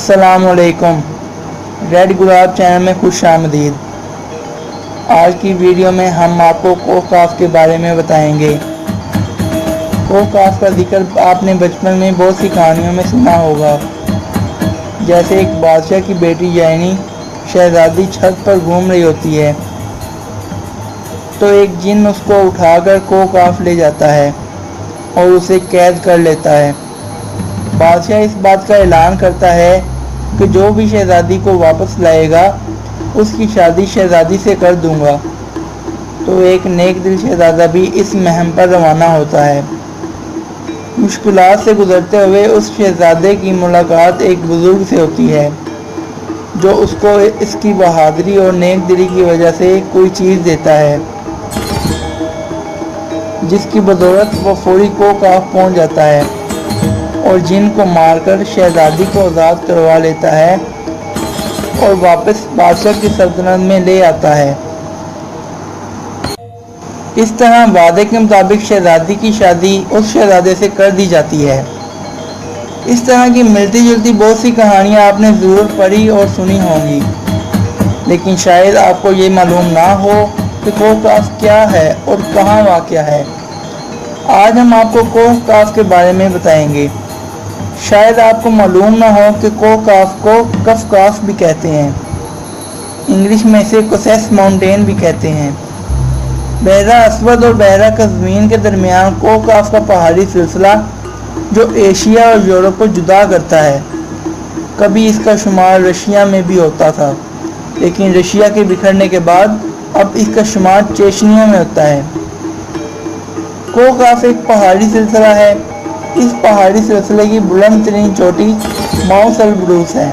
अस्सलाम वालेकुम। रेड गुलाब चैनल में खुश आमदीद। आज की वीडियो में हम आपको कोकाफ के बारे में बताएंगे। कोकाफ का जिक्र आपने बचपन में बहुत सी कहानियों में सुना होगा। जैसे एक बादशाह की बेटी यानी शहजादी छत पर घूम रही होती है तो एक जिन उसको उठाकर कोकाफ ले जाता है और उसे कैद कर लेता है। बादशाह इस बात का ऐलान करता है कि जो भी शहजादी को वापस लाएगा उसकी शादी शहजादी से कर दूंगा। तो एक नेक दिल शहजादा भी इस मुहिम पर रवाना होता है। मुश्किलात से गुजरते हुए उस शहजादे की मुलाकात एक बुजुर्ग से होती है जो उसको इसकी बहादुरी और नेक दिली की वजह से कोई चीज़ देता है, जिसकी बदौलत वो फौरी कोकाफ पहुंच जाता है और जिन को मारकर शहजादी को आज़ाद करवा लेता है और वापस बादशाह की सल्तनत में ले आता है। इस तरह वादे के मुताबिक शहजादी की शादी उस शहजादे से कर दी जाती है। इस तरह की मिलती जुलती बहुत सी कहानियाँ आपने ज़रूर पढ़ी और सुनी होंगी, लेकिन शायद आपको ये मालूम ना हो कि कोकाफ क्या है और कहाँ वाक़या है। आज हम आपको कोकाफ के बारे में बताएंगे। शायद आपको मालूम ना हो कि कोकाफ को कफकाफ भी कहते हैं। इंग्लिश में इसे कोसेस माउंटेन भी कहते हैं। बहरा अस्वद और बहरा कज़वीन के दरमियान कोकाफ का पहाड़ी सिलसिला जो एशिया और यूरोप को जुदा करता है। कभी इसका शुमार रशिया में भी होता था, लेकिन रशिया के बिखरने के बाद अब इसका शुमार चेचनिया में होता है। कोकाफ एक पहाड़ी सिलसिला है। इस पहाड़ी सिलसिले की बुलंद तरीन चोटी माउस एल-ब्रूस है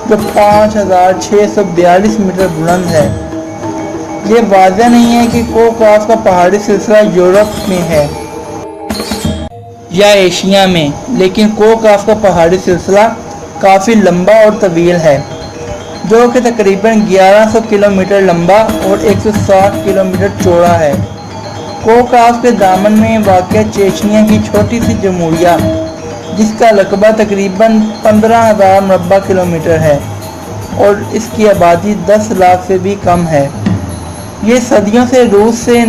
जो 5642 मीटर बुलंद है। ये वाज़ह नहीं है कि कोकाफ का पहाड़ी सिलसिला यूरोप में है या एशिया में, लेकिन कोकाफ का पहाड़ी सिलसिला काफ़ी लंबा और तवील है जो कि तकरीबन 1100 किलोमीटर लंबा और 160 किलोमीटर चौड़ा है। कोकाफ के दामन में वाक़या चेचनिया की छोटी सी जमहूरिया जिसका रकबा तकरीबन 15,000 मुरब्बा किलोमीटर है और इसकी आबादी 10 लाख से भी कम है। ये सदियों से रूस से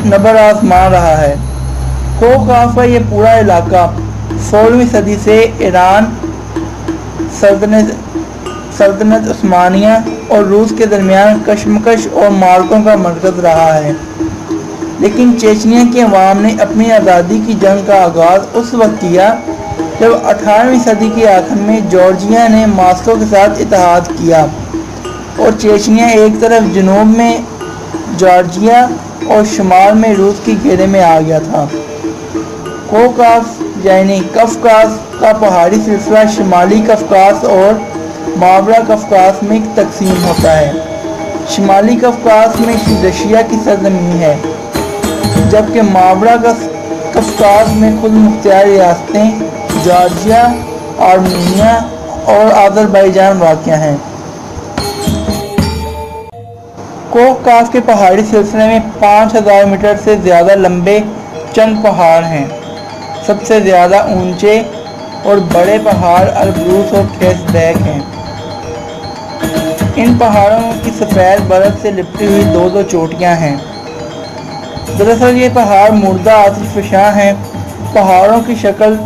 नबर आजमा रहा है। कोकाफ का ये पूरा इलाका 16वीं सदी से ईरान सल्तनत उस्मानिया और रूस के दरमियान कशमकश और मार्कों का मरकज़ रहा है। लेकिन चेचनिया के अवाम ने अपनी आज़ादी की जंग का आगाज़ उस वक्त किया जब 18वीं सदी के आखिर में जॉर्जिया ने मॉस्को के साथ इत्तेहाद किया और चेचनिया एक तरफ जनूब में जॉर्जिया और शुमाल में रूस की घेरे में आ गया था। कोकाफ यानी कफकास का पहाड़ी सिलसिला शुमाली कफकास और मावरा कफकास में तकसीम होता है। शुमाली कफकास में रशिया की सरजमीन है, जबकि मावरा कफकास में खुद मुख्तियार रियासतें जॉर्जिया, आर्मीनिया और अज़रबैजान वाक़या हैं। कोकाफ के पहाड़ी सिलसिले में 5000 मीटर से ज़्यादा लंबे चंद पहाड़ हैं। सबसे ज़्यादा ऊंचे और बड़े पहाड़ एल-ब्रूस और केसबैक हैं। इन पहाड़ों की सफ़ेद बर्फ से लिपटी हुई दो चोटियां हैं। दरअसल ये पहाड़ मुर्दा आतिशफ़शां हैं। पहाड़ों की शक्ल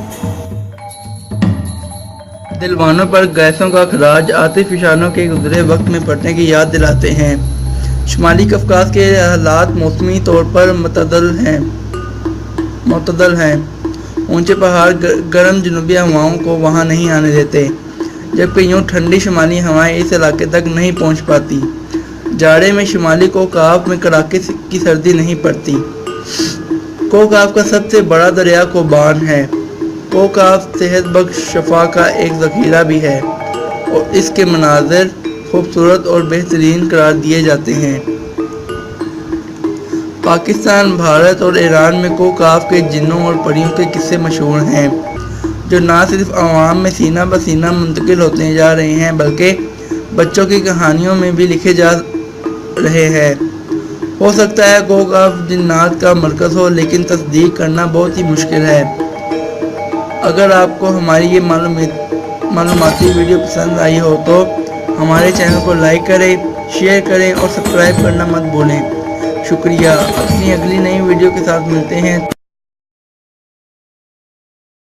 दिलवानों पर गैसों का खराज आतिशफ़शानों के गुजरे वक्त में पड़ने की याद दिलाते हैं। शुमाली कफकास के हालात मौसमी तौर पर मतदल हैं। ऊंचे पहाड़ गर्म जनूबी हवाओं को वहां नहीं आने देते, जबकि यूँ ठंडी शुमाली हवाएं इस इलाके तक नहीं पहुंच पाती। जाड़े में शुमाली कोकाफ में कड़ाके की सर्दी नहीं पड़ती। कोकाफ का सबसे बड़ा दरिया कोबान है। कोकाफ सेहत बख्श शफा का एक ज़ख़ीरा भी है और इसके मनाज़र खूबसूरत और बेहतरीन करार दिए जाते हैं। पाकिस्तान, भारत और ईरान में कोकाफ के जिन्नों और परियों के किस्से मशहूर हैं जो ना सिर्फ अवाम में सीना ब सीना मुंतकिल होते जा रहे हैं बल्कि बच्चों की कहानियों में भी लिखे जा रहे हैं। हो सकता है कोकाफ जिन्नात का मरकज़ हो, लेकिन तस्दीक करना बहुत ही मुश्किल है। اگر آپ کو ہماری یہ معلوماتی ویڈیو پسند آئی ہو تو ہمارے چینل کو لائک کریں، شیئر کریں اور سبسکرائب کرنا مت بھولیں۔ شکریہ۔ اپنی اگلی نئی ویڈیو کے ساتھ ملتے ہیں۔